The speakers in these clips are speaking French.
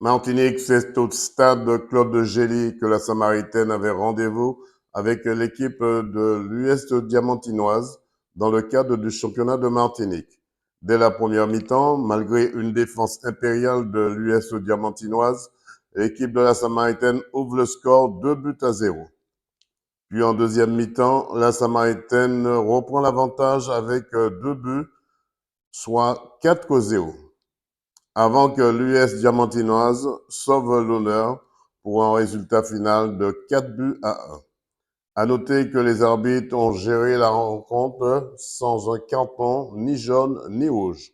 Martinique, c'est au stade Claude Gély que la Samaritaine avait rendez-vous avec l'équipe de l'US Diamantinoise dans le cadre du championnat de Martinique. Dès la première mi-temps, malgré une défense impériale de l'US Diamantinoise, l'équipe de la Samaritaine ouvre le score 2 buts à 0. Puis en deuxième mi-temps, la Samaritaine reprend l'avantage avec 2 buts, soit 4-0, avant que l'US Diamantinoise sauve l'honneur pour un résultat final de 4 buts à 1. À noter que les arbitres ont géré la rencontre sans un carton ni jaune ni rouge.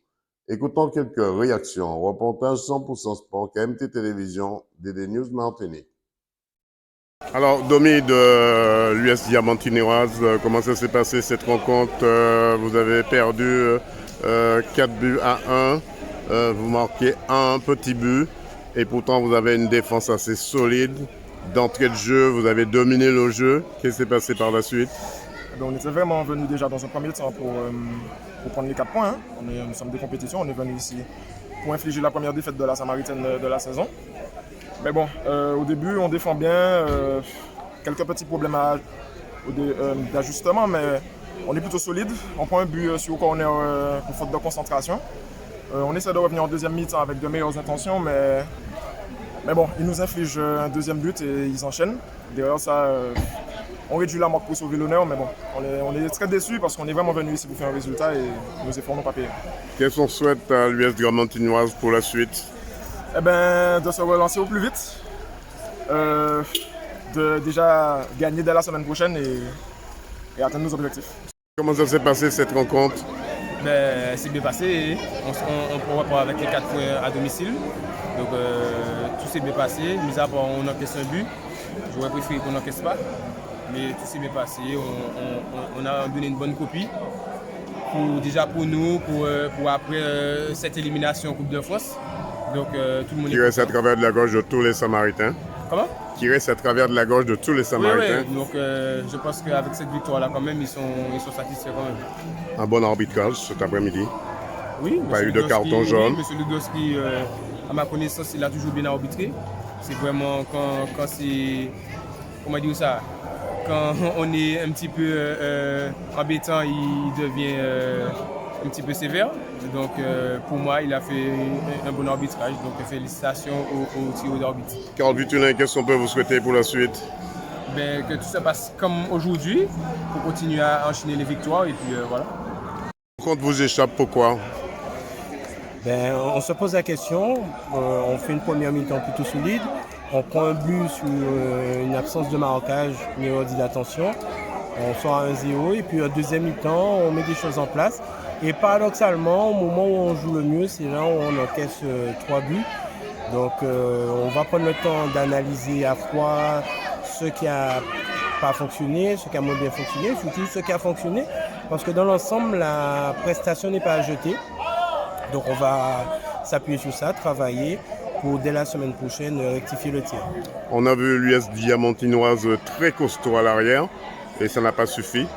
Écoutons quelques réactions. Reportage 100% Sport, KMT Télévision, DD News Martinique. Alors, Domi de l'US Diamantinoise, comment ça s'est passé cette rencontre? Vous avez perdu 4 buts à 1. Vous marquez un petit but et pourtant vous avez une défense assez solide. D'entrée de jeu, vous avez dominé le jeu. Qu'est-ce qui s'est passé par la suite? On était vraiment venu déjà dans un premier temps pour prendre les 4 points. Nous sommes des compétitions, on est venu ici pour infliger la première défaite de la Samaritaine de la saison. Mais bon, au début on défend bien, quelques petits problèmes d'ajustement, mais on est plutôt solide. On prend un but sur corner pour faute de concentration. On essaie de revenir en deuxième mi-temps avec de meilleures intentions, mais bon, ils nous infligent un deuxième but et ils enchaînent. Derrière ça, on réduit la marque pour sauver l'honneur, mais bon, on est très déçus parce qu'on est vraiment venu ici pour faire un résultat et nos efforts n'ont pas payé. Qu'est-ce qu'on souhaite à l'US Diamantinoise pour la suite? De se relancer au plus vite, de déjà gagner dès la semaine prochaine et atteindre nos objectifs. Comment ça s'est passé cette rencontre? C'est bien passé. On repart avec les 4 points à domicile. Donc tout s'est bien passé. Mis à part on encaisse un but. J'aurais préféré qu'on n'encaisse pas. Mais tout s'est bien passé. On a donné une bonne copie. Pour nous, pour après cette élimination en Coupe de France. Donc tout le monde qui reste à travers de la gorge de tous les Samaritains. Comment? Qui reste à travers de la gorge de tous les Samaritains. Oui. Donc je pense qu'avec cette victoire-là, quand même, ils sont satisfaits quand même. Un bon arbitrage cet après-midi. Oui, pas eu de carton jaune. Oui, M. Lugoski, à ma connaissance, il a toujours bien arbitré. C'est vraiment quand c'est. Comment dire ça? Quand on est un petit peu embêtant, il devient un petit peu sévère. Donc pour moi, il a fait un bon arbitrage. Donc félicitations au trio d'arbitre. Carl Butulin, qu'est-ce qu'on peut vous souhaiter pour la suite? Que tout se passe comme aujourd'hui, pour continuer à enchaîner les victoires et puis voilà. Quand vous échappe, pourquoi? On se pose la question, on fait une première mi-temps plutôt solide, on prend un but sur une absence de marquage, une erreur d'inattention, on sort à 1-0 et puis en deuxième mi-temps on met des choses en place. Et paradoxalement, au moment où on joue le mieux, c'est là où on encaisse 3 buts. Donc on va prendre le temps d'analyser à froid ce qui a pas fonctionné, ce qui a moins bien fonctionné, surtout ce qui a fonctionné, parce que dans l'ensemble, la prestation n'est pas à jeter. Donc on va s'appuyer sur ça, travailler pour dès la semaine prochaine rectifier le tir. On a vu l'US Diamantinoise très costaud à l'arrière et ça n'a pas suffi.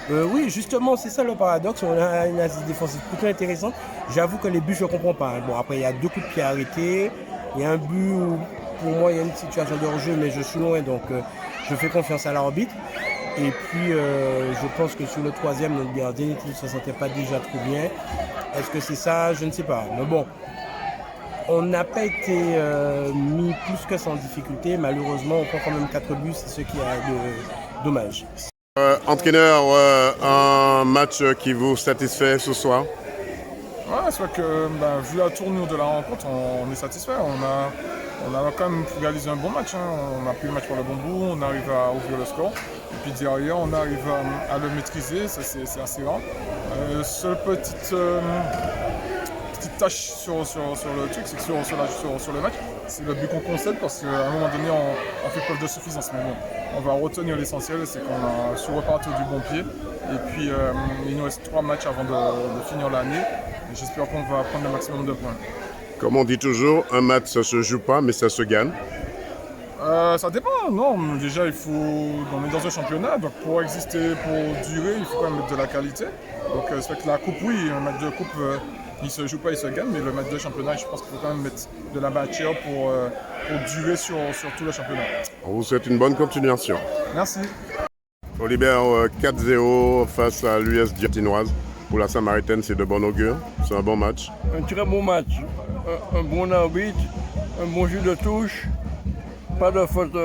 Oui, justement, c'est ça le paradoxe. On a une assise défensive plutôt intéressante. J'avoue que les buts, je ne comprends pas. Bon, après, il y a 2 coups de pied arrêtés. Il y a un but où, pour moi, il y a une situation de hors-jeu, mais je suis loin, donc je fais confiance à l'arbitre. Et puis, je pense que sur le troisième, notre gardien ne se sentait pas déjà trop bien. Est-ce que c'est ça? Je ne sais pas. Mais bon, on n'a pas été mis plus que ça en difficulté. Malheureusement, on prend quand même 4 buts, c'est ce qui a de dommage. Entraîneur, un match qui vous satisfait ce soir? C'est vrai que vu la tournure de la rencontre, on est satisfait. On a quand même réalisé un bon match. On a pris le match pour le bon bout, on arrive à ouvrir le score. Et puis derrière, on arrive à le maîtriser, ça c'est assez rare. Seule petite tâche sur le truc, c'est que sur le match, c'est le but qu'on concède parce qu'à un moment donné, on fait preuve de suffisance. Mais bon, on va retenir l'essentiel, c'est qu'on a su repartir du bon pied. Et puis, il nous reste 3 matchs avant de finir l'année. Et j'espère qu'on va prendre le maximum de points. Comme on dit toujours, un match, ça se joue pas, mais ça se gagne. Ça dépend, non. Déjà, on est dans un championnat, donc pour exister, pour durer, il faut quand même mettre de la qualité. Donc, c'est vrai que la coupe, oui, un match de coupe, il se joue pas, il se gagne, mais le match de championnat, je pense qu'il faut quand même mettre de la matière pour durer sur tout le championnat. On vous souhaite une bonne continuation. Merci. Olibert, 4-0 face à l'US Diamantinoise. Pour la Samaritaine, c'est de bon augure. C'est un bon match. Un très bon match. Un bon arbitre, un bon jeu de touche. Pas de faute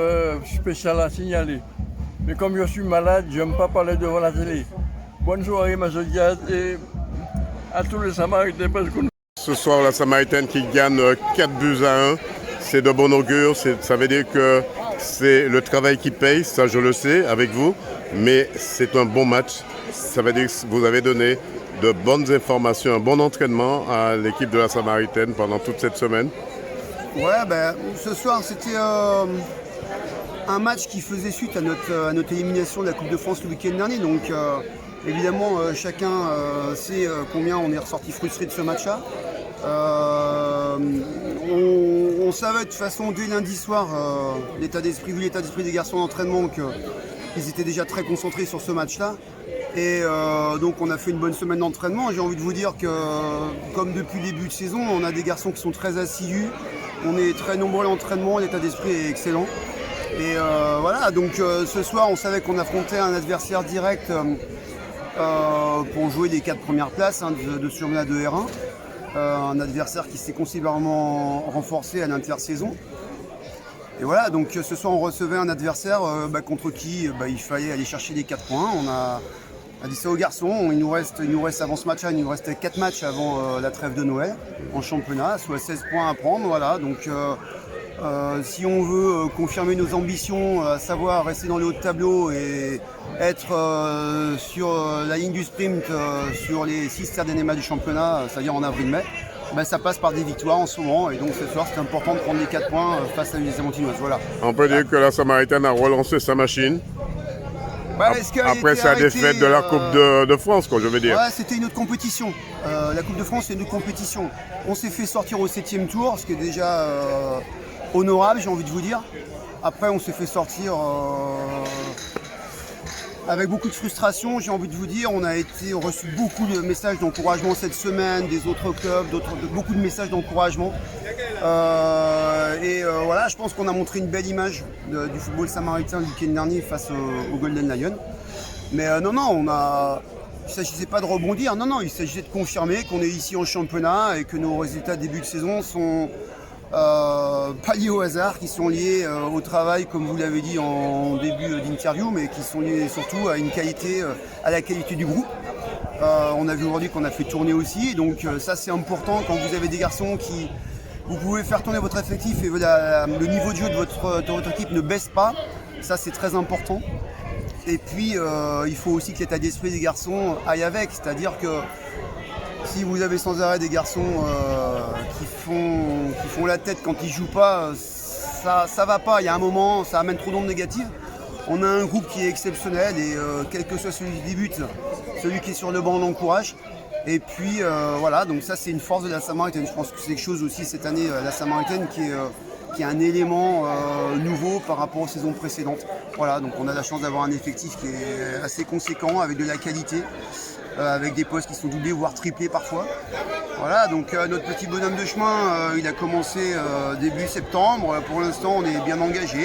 spéciale à signaler. Mais comme je suis malade, je n'aime pas parler devant la télé. Bonne soirée, ma Diaz, et à tous les Samaritains. Ce soir, la Samaritaine qui gagne 4-1, c'est de bon augure. Ça veut dire que c'est le travail qui paye, ça je le sais avec vous. Mais c'est un bon match. Ça veut dire que vous avez donné de bonnes informations, un bon entraînement à l'équipe de la Samaritaine pendant toute cette semaine. Ouais, ce soir, c'était un match qui faisait suite à notre élimination de la Coupe de France le week-end dernier. Donc, évidemment, chacun sait combien on est ressorti frustré de ce match-là. On savait de toute façon dès lundi soir, vu l'état d'esprit des garçons d'entraînement, qu'ils étaient déjà très concentrés sur ce match-là. Et donc on a fait une bonne semaine d'entraînement. J'ai envie de vous dire que comme depuis le début de saison, on a des garçons qui sont très assidus. On est très nombreux à l'entraînement, l'état d'esprit est excellent. Et voilà, donc ce soir on savait qu'on affrontait un adversaire direct pour jouer les 4 premières places de ce championnat de R1. Un adversaire qui s'est considérablement renforcé à l'intersaison. Et voilà, donc ce soir on recevait un adversaire contre qui il fallait aller chercher les 4 points. On a dit ça aux garçons, il nous reste avant ce match-là, il nous restait 4 matchs avant la trêve de Noël en championnat, soit 16 points à prendre. Voilà, donc si on veut confirmer nos ambitions, à savoir rester dans le haut de tableau et être sur la ligne du sprint sur les 6 derniers matchs du championnat, c'est-à-dire en avril-mai, ça passe par des victoires en ce moment. Et donc ce soir, c'est important de prendre les 4 points face à l'US Diamantinoise. Voilà. On peut dire que la Samaritaine a relancé sa machine. Après sa défaite de la Coupe de France, je veux dire. Ouais, c'était une autre compétition. La Coupe de France, c'est une autre compétition. On s'est fait sortir au 7e tour, ce qui est déjà honorable, j'ai envie de vous dire. Après, on s'est fait sortir avec beaucoup de frustration, j'ai envie de vous dire. On a reçu beaucoup de messages d'encouragement cette semaine, des autres clubs, beaucoup de messages d'encouragement. Voilà, je pense qu'on a montré une belle image du football samaritain le week-end dernier face au Golden Lion. Mais il ne s'agissait pas de rebondir, non, il s'agissait de confirmer qu'on est ici en championnat et que nos résultats de début de saison sont pas liés au hasard, qui sont liés au travail, comme vous l'avez dit en début d'interview, mais qui sont liés surtout à la qualité du groupe. On a vu aujourd'hui qu'on a fait tourner aussi, donc ça c'est important quand vous avez des garçons qui... Vous pouvez faire tourner votre effectif et le niveau de jeu de votre équipe ne baisse pas, ça c'est très important. Et puis il faut aussi que l'état d'esprit des garçons aille avec, c'est-à-dire que si vous avez sans arrêt des garçons qui font la tête quand ils ne jouent pas, ça va pas. Il y a un moment, ça amène trop d'ondes négatives. On a un groupe qui est exceptionnel et quel que soit celui qui débute, celui qui est sur le banc, on l'encourage. Et puis voilà, donc ça c'est une force de la Samaritaine. Je pense que c'est quelque chose aussi cette année, la Samaritaine qui est un élément nouveau par rapport aux saisons précédentes. Voilà, donc on a la chance d'avoir un effectif qui est assez conséquent, avec de la qualité. Avec des postes qui sont doublés, voire triplés parfois. Voilà, donc notre petit bonhomme de chemin, il a commencé début septembre. Pour l'instant, on est bien engagé.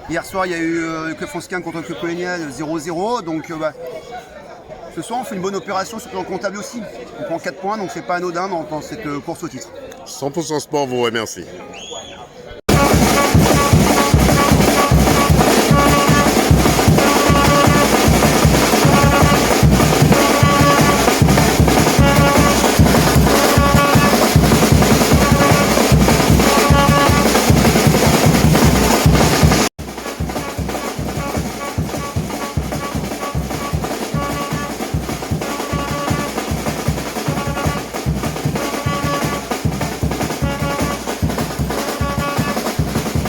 Hier soir, il y a eu le club franciscain contre le club colonial 0-0. Donc ce soir, on fait une bonne opération sur le plan comptable aussi. On prend 4 points, donc c'est pas anodin dans cette course au titre. 100% Sport vous remercie.